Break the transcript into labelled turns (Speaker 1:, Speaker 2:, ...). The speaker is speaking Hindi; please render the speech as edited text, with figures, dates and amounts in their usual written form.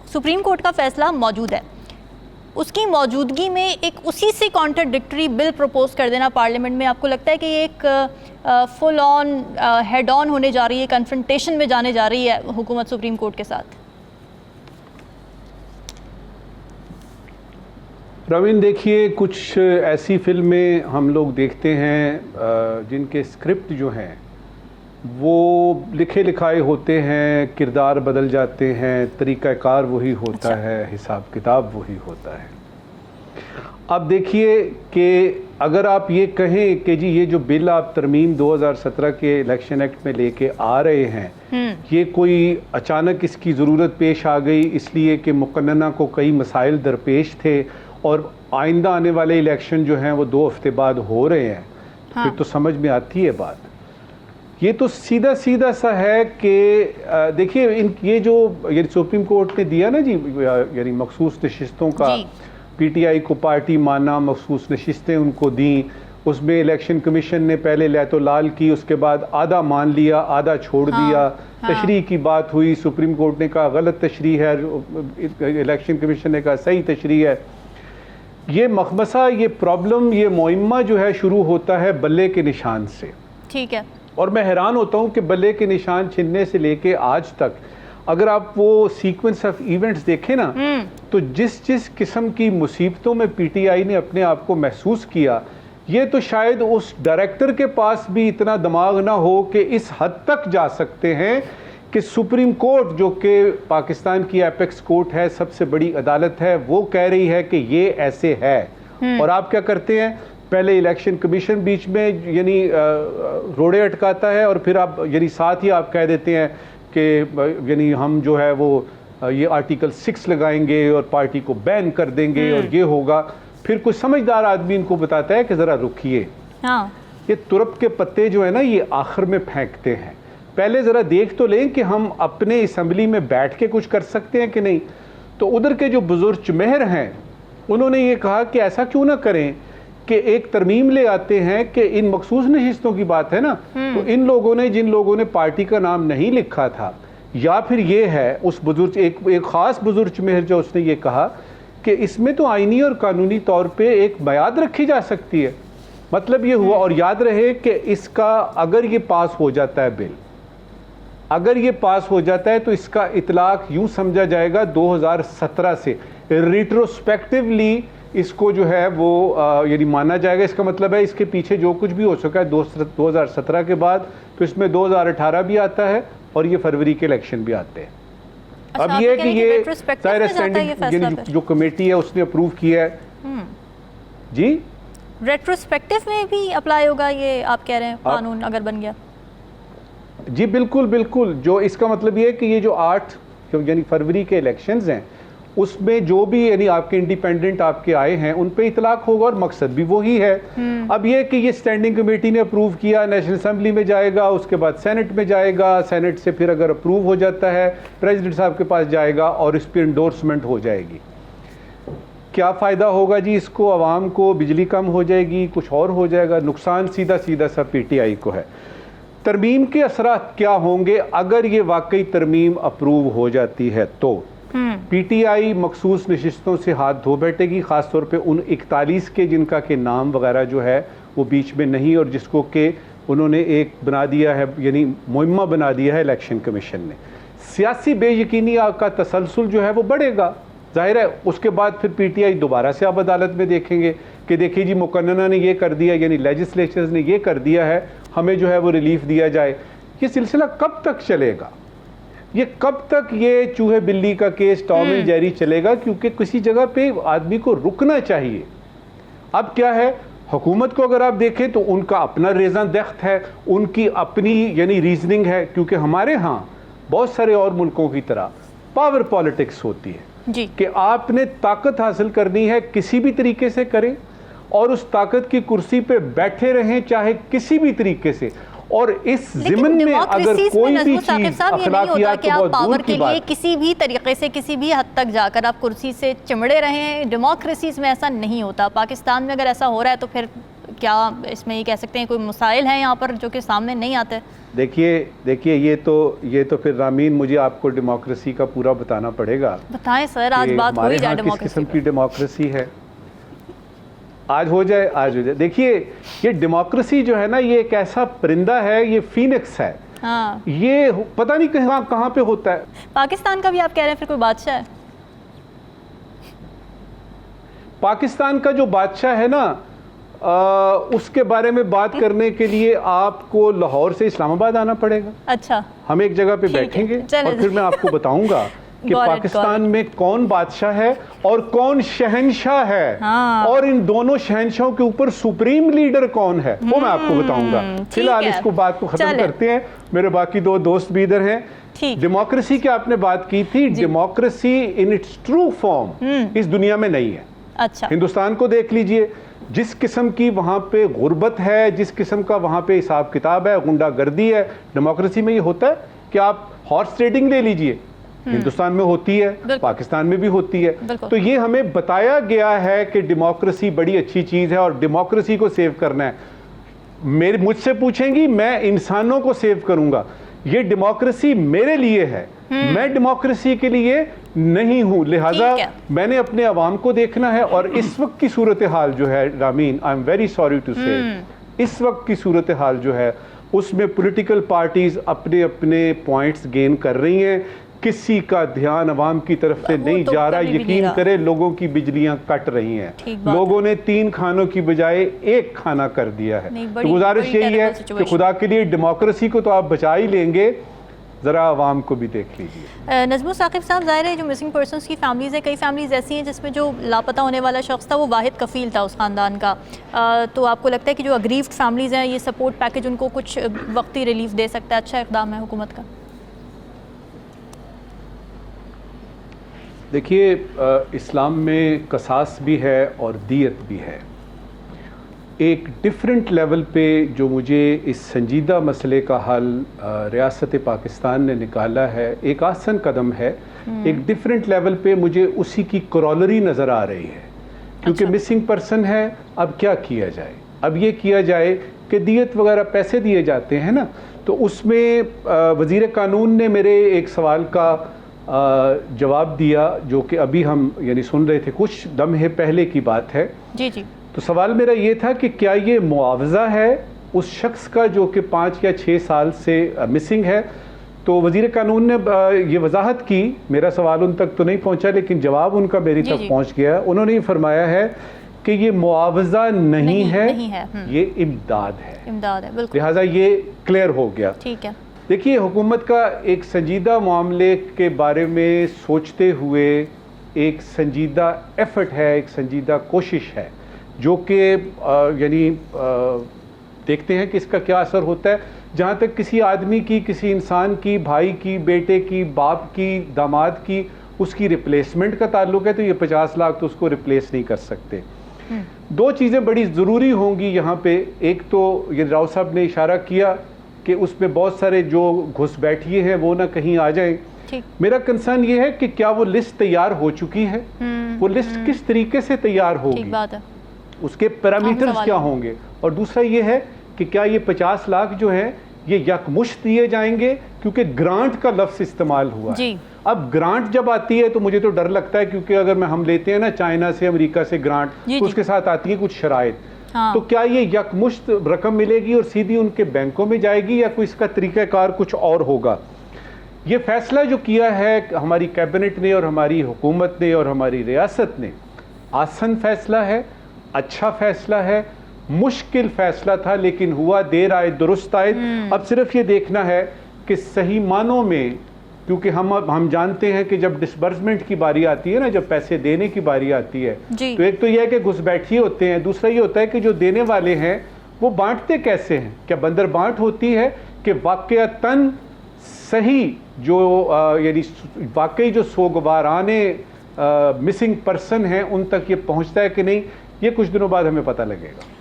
Speaker 1: सुप्रीम कोर्ट का फैसला मौजूद है, उसकी मौजूदगी में एक उसी से कॉन्ट्राडिक्टरी बिल प्रपोज कर देना पार्लियामेंट में, आपको लगता है कि ये एक फुल ऑन हेड ऑन होने जा रही है, कन्फ्रंटेशन में जाने जा रही है हुकूमत सुप्रीम कोर्ट के साथ?
Speaker 2: रवीन, देखिए, कुछ ऐसी फिल्में हम लोग देखते हैं जिनके स्क्रिप्ट जो हैं वो लिखे लिखाए होते हैं, किरदार बदल जाते हैं, तरीक़ाकार वही होता है, हिसाब किताब वही होता है। अब देखिए कि अगर आप ये कहें कि जी ये जो बिल आप तरमीम 2017 के इलेक्शन एक्ट में लेके आ रहे हैं, ये कोई अचानक इसकी ज़रूरत पेश आ गई इसलिए कि मुकन्नना को कई मसाइल दरपेश थे और आइंदा आने वाले इलेक्शन जो हैं वो 2 हफ्ते बाद हो रहे हैं, फिर तो समझ में आती है बात। ये तो सीधा सीधा सा है कि देखिए, ये जो यानी सुप्रीम कोर्ट ने दिया ना जी, यानी मखसूस नशिस्तों का पीटीआई को पार्टी माना, मखसूस नशिस्तें उनको दी, उसमें इलेक्शन कमीशन ने पहले लैतो लाल की, उसके बाद आधा मान लिया, आधा छोड़ दिया। तशरीह की बात हुई, सुप्रीम कोर्ट ने कहा गलत तशरीह है, इलेक्शन कमीशन ने कहा सही तशरीह है। ये मखमसा, ये प्रॉब्लम, ये मुइम्मा जो है शुरू होता है बल्ले के निशान से।
Speaker 1: ठीक है।
Speaker 2: और मैं हैरान होता हूँ कि बल्ले के निशान छिनने से लेके आज तक अगर आप वो सीक्वेंस ऑफ इवेंट्स देखें ना, तो जिस जिस किस्म की मुसीबतों में पीटीआई ने अपने आप को महसूस किया, ये तो शायद उस डायरेक्टर के पास भी इतना दिमाग ना हो कि इस हद तक जा सकते हैं कि सुप्रीम कोर्ट, जो कि पाकिस्तान की एपेक्स कोर्ट है, सबसे बड़ी अदालत है, वो कह रही है कि ये ऐसे है। और आप क्या करते हैं, पहले इलेक्शन कमीशन बीच में यानी रोड़े अटकाता है और फिर आप यानी साथ ही आप कह देते हैं कि यानी हम जो है वो ये आर्टिकल 6 लगाएंगे और पार्टी को बैन कर देंगे और ये होगा। फिर कोई समझदार आदमी इनको बताता है कि ज़रा रुकिए, ये तुरप के पत्ते जो है ना ये आखिर में फेंकते हैं, पहले ज़रा देख तो लें कि हम अपने असम्बली में बैठ के कुछ कर सकते हैं कि नहीं। तो उधर के जो बुजुर्ग चमेहर हैं उन्होंने ये कहा कि ऐसा क्यों ना करें कि एक तरमीम ले आते हैं कि इन मखसूस नशिस्तों की बात है ना, तो इन लोगों ने, जिन लोगों ने पार्टी का नाम नहीं लिखा था, या फिर ये है उस बुजुर्ग, एक ख़ास बुजुर्ग चमेहर जो उसने ये कहा कि इसमें तो आइनी और कानूनी तौर पे एक मियाद रखी जा सकती है। मतलब ये हुआ, और याद रहे कि इसका अगर ये पास हो जाता है बिल, अगर ये पास हो जाता है तो इसका इतलाक यूं समझा जाएगा 2017 से रिट्रोस्पेक्टिवली इसको जो है वो यानी माना जाएगा। इसका मतलब है इसके पीछे जो कुछ भी हो सका है 2017 के बाद, तो इसमें 2018 भी आता है और ये फरवरी के इलेक्शन भी आते हैं।
Speaker 1: अच्छा,
Speaker 2: अब ये कि ये साइर स्टैंडिंग जो कमेटी है उसने अप्रूव किया है जी,
Speaker 1: रेट्रोस्पेक्टिव में भी अप्लाई होगा ये, आप कह रहे हैं कानून अगर बन गया?
Speaker 2: जी बिल्कुल बिल्कुल। जो इसका मतलब ये है कि ये जो 8 यानी फरवरी के इलेक्शंस हैं उसमें जो भी यानी आपके इंडिपेंडेंट आपके आए हैं उन पे इतलाक होगा और मकसद भी वही है। अब ये कि ये स्टैंडिंग कमेटी ने अप्रूव किया, नेशनल असेंबली में जाएगा, उसके बाद सेनेट में जाएगा, सेनेट से फिर अगर अप्रूव हो जाता है प्रेसिडेंट साहब के पास जाएगा और इस पर इंडोर्समेंट हो जाएगी। क्या फ़ायदा होगा जी इसको, आवाम को? बिजली कम हो जाएगी, कुछ और हो जाएगा, नुकसान सीधा सीधा सा पीटीआई को है। तरमीम के असरात क्या होंगे अगर ये वाकई तरमीम अप्रूव हो जाती है तो पीटीआई मखसूस नशिस्तों से हाथ धो बैठेगी, ख़ासतौर पे उन 41 के जिनका के नाम वगैरह जो है वो बीच में नहीं, और जिसको के उन्होंने एक बना दिया है, यानी मुहिम्मा बना दिया है इलेक्शन कमीशन ने। सियासी बेयकीनी का तसलसल जो है वो बढ़ेगा, जाहिर है। उसके बाद फिर पीटीआई दोबारा से आप अदालत में देखेंगे कि देखिए जी मुकन्नना ने ये कर दिया, यानी लेजिस्लेचर्स ने ये कर दिया है, हमें जो है वो रिलीफ दिया जाए। ये सिलसिला कब तक चलेगा? ये कब तक ये चूहे बिल्ली का केस टॉम एंड जेरी चलेगा? क्योंकि किसी जगह पे आदमी को रुकना चाहिए। अब क्या है, हुकूमत को अगर आप देखें तो उनका अपना रेज़न दख्त है, उनकी अपनी यानी रीजनिंग है, क्योंकि हमारे यहाँ बहुत सारे और मुल्कों की तरह पावर पॉलिटिक्स होती है
Speaker 1: जी।
Speaker 2: कि आपने ताकत हासिल करनी है, किसी भी तरीके से करें और उस ताकत की कुर्सी पे बैठे रहें, चाहे किसी भी तरीके से। और इस ज़िमन में अगर कोई भी चीज़ अखलाकियात तो बहुत दूर की बात,
Speaker 1: किसी भी तरीके से किसी भी हद तक जाकर आप कुर्सी से चिमड़े रहें, डेमोक्रेसीज में ऐसा नहीं होता। पाकिस्तान में अगर ऐसा हो रहा है तो फिर क्या इसमें ये कह सकते हैं कोई मसाइल हैं यहाँ पर जो कि सामने नहीं आते?
Speaker 2: देखिए ये तो फिर रामीन मुझे आपको डेमोक्रेसी का पूरा बताना पड़ेगा।
Speaker 1: बताएं सर, आज बात हो ही जाए
Speaker 2: किस किस्म की डेमोक्रेसी है। आज हो जाए। देखिए ये डेमोक्रेसी जो है ना, ये एक ऐसा परिंदा है, ये फीनिक्स है।
Speaker 1: हाँ।
Speaker 2: ये पता नहीं कहाँ पे होता है।
Speaker 1: पाकिस्तान का भी आप कह रहे हैं फिर कोई बादशाह है?
Speaker 2: पाकिस्तान का जो बादशाह है ना, उसके बारे में बात करने के लिए आपको लाहौर से इस्लामाबाद आना पड़ेगा।
Speaker 1: अच्छा,
Speaker 2: हम एक जगह पे बैठेंगे और फिर मैं आपको बताऊंगा कि पाकिस्तान में कौन बादशाह है और कौन शहंशाह है।
Speaker 1: हाँ।
Speaker 2: और इन दोनों शहंशाहों के ऊपर सुप्रीम लीडर कौन है वो मैं आपको बताऊंगा। फिलहाल इसको बात को खत्म करते हैं, मेरे बाकी दो दोस्त भी इधर हैं। डेमोक्रेसी की आपने बात की थी, democracy in its true form इस दुनिया में नहीं है।
Speaker 1: अच्छा,
Speaker 2: हिंदुस्तान को देख लीजिए, जिस किस्म की वहाँ पे गुर्बत है, जिस किस्म का वहाँ पे हिसाब किताब है, गुंडागर्दी है, डेमोक्रेसी में ये होता है कि आप हॉर्स ट्रेडिंग ले लीजिए, हिंदुस्तान में होती है, पाकिस्तान में भी होती है। तो ये हमें बताया गया है कि डेमोक्रेसी बड़ी अच्छी चीज़ है और डेमोक्रेसी को सेव करना है। मुझसे पूछेंगी, मैं इंसानों को सेव करूंगा। ये डेमोक्रेसी मेरे लिए है, मैं डेमोक्रेसी के लिए नहीं हूं, लिहाजा मैंने अपने अवाम को देखना है। और इस वक्त की सूरत हाल जो है Ramin, I am very sorry to say, इस वक्त की सूरत हाल जो है उसमें पॉलिटिकल पार्टीज अपने अपने पॉइंट्स गेन कर रही हैं, किसी का ध्यान अवाम की तरफ से नहीं जा रहा। यकीन करें, लोगों की बिजलियां कट रही हैं, लोगों ने 3 खानों की बजाय 1 खाना कर दिया है। तो गुजारिश यही है कि खुदा के लिए डेमोक्रेसी को तो आप बचा ही लेंगे, ज़रा आवाम को भी देख लीजिए।
Speaker 1: नज़्मुल साकिब साहब, ज़ाहिर है जो मिसिंग पर्सनस की फैमिलीज़ है, कई फैमिलीज़ ऐसी हैं जिसमें जो लापता होने वाला शख्स था वो वाहिद कफ़ील था उस ख़ानदान का। तो आपको लगता है कि जो अग्रीव्ड फैमिलीज़ हैं, ये सपोर्ट पैकेज उनको कुछ वक्ती रिलीफ दे सकता है? अच्छा इक़दाम है हुकूमत का?
Speaker 2: देखिए, इस्लाम में कसास भी है और दियत भी है। एक डिफरेंट लेवल पे जो मुझे इस संजीदा मसले का हल रियासत पाकिस्तान ने निकाला है, एक आसान कदम है। एक डिफरेंट लेवल पे मुझे उसी की कॉरलरी नज़र आ रही है, क्योंकि मिसिंग पर्सन है। अब क्या किया जाए? अब ये किया जाए कि दियत वगैरह पैसे दिए जाते हैं ना, तो उसमें वज़ीर कानून ने मेरे एक सवाल का जवाब दिया, जो कि अभी हम यानी सुन रहे थे, कुछ लम्हे पहले की बात है। जी जी। तो सवाल मेरा ये था कि क्या ये मुआवजा है उस शख्स का जो कि 5 या 6 साल से मिसिंग है? तो वज़ीर कानून ने ये वजाहत की, मेरा सवाल उन तक तो नहीं पहुंचा लेकिन जवाब उनका मेरी तक पहुंच गया। उन्होंने ये फरमाया है कि ये मुआवजा नहीं है, ये इमदाद है। इमदाद है, बिल्कुल। लिहाजा ये क्लियर हो गया। ठीक है। देखिए, हुकूमत का एक संजीदा मामले के बारे में सोचते हुए एक संजीदा एफर्ट है, एक संजीदा कोशिश है, जो कि यानी देखते हैं कि इसका क्या असर होता है। जहाँ तक किसी आदमी की, किसी इंसान की, भाई की, बेटे की, बाप की, दामाद की, उसकी रिप्लेसमेंट का ताल्लुक है, तो ये 50 लाख तो उसको रिप्लेस नहीं कर सकते। 2 चीज़ें बड़ी ज़रूरी होंगी यहाँ पे। एक तो ये राव साहब ने इशारा किया कि उसमें बहुत सारे जो घुसपैठिए हैं वो ना कहीं आ जाएं। मेरा कंसर्न ये है कि क्या वो लिस्ट तैयार हो चुकी है, वो लिस्ट किस तरीके से तैयार होगी, उसके पैरामीटर्स क्या होंगे, और दूसरा ये है कि क्या ये 50 लाख जो है ये यकमुश्त दिए जाएंगे, क्योंकि ग्रांट का लफ्ज़ इस्तेमाल हुआ है। अब ग्रांट जब आती है तो मुझे तो डर लगता है, क्योंकि अगर हम लेते हैं ना चाइना से, अमेरिका से ग्रांट, तो उसके साथ आती है कुछ शराइत। तो क्या ये यकमुश्त रकम मिलेगी और सीधी उनके बैंकों में जाएगी, या कोई इसका तरीक़ाकार कुछ और होगा? ये फैसला जो किया है हमारी कैबिनेट ने और हमारी हुकूमत ने और हमारी रियासत ने, आसान फैसला है, अच्छा फैसला है, मुश्किल फैसला था, लेकिन हुआ देर आए दुरुस्त आए। अब सिर्फ ये देखना है कि सही मानों में, क्योंकि हम जानते हैं कि जब डिसबर्समेंट की बारी आती है ना, जब पैसे देने की बारी आती है, तो एक तो यह है कि घुसपैठिए होते हैं, दूसरा ये होता है कि जो देने वाले हैं वो बांटते कैसे हैं। क्या बंदर बांट होती है कि वाकयातन सही जो यानी वाकई जो सोगवाराने मिसिंग पर्सन हैं उन तक ये पहुंचता है कि नहीं, ये कुछ दिनों बाद हमें पता लगेगा।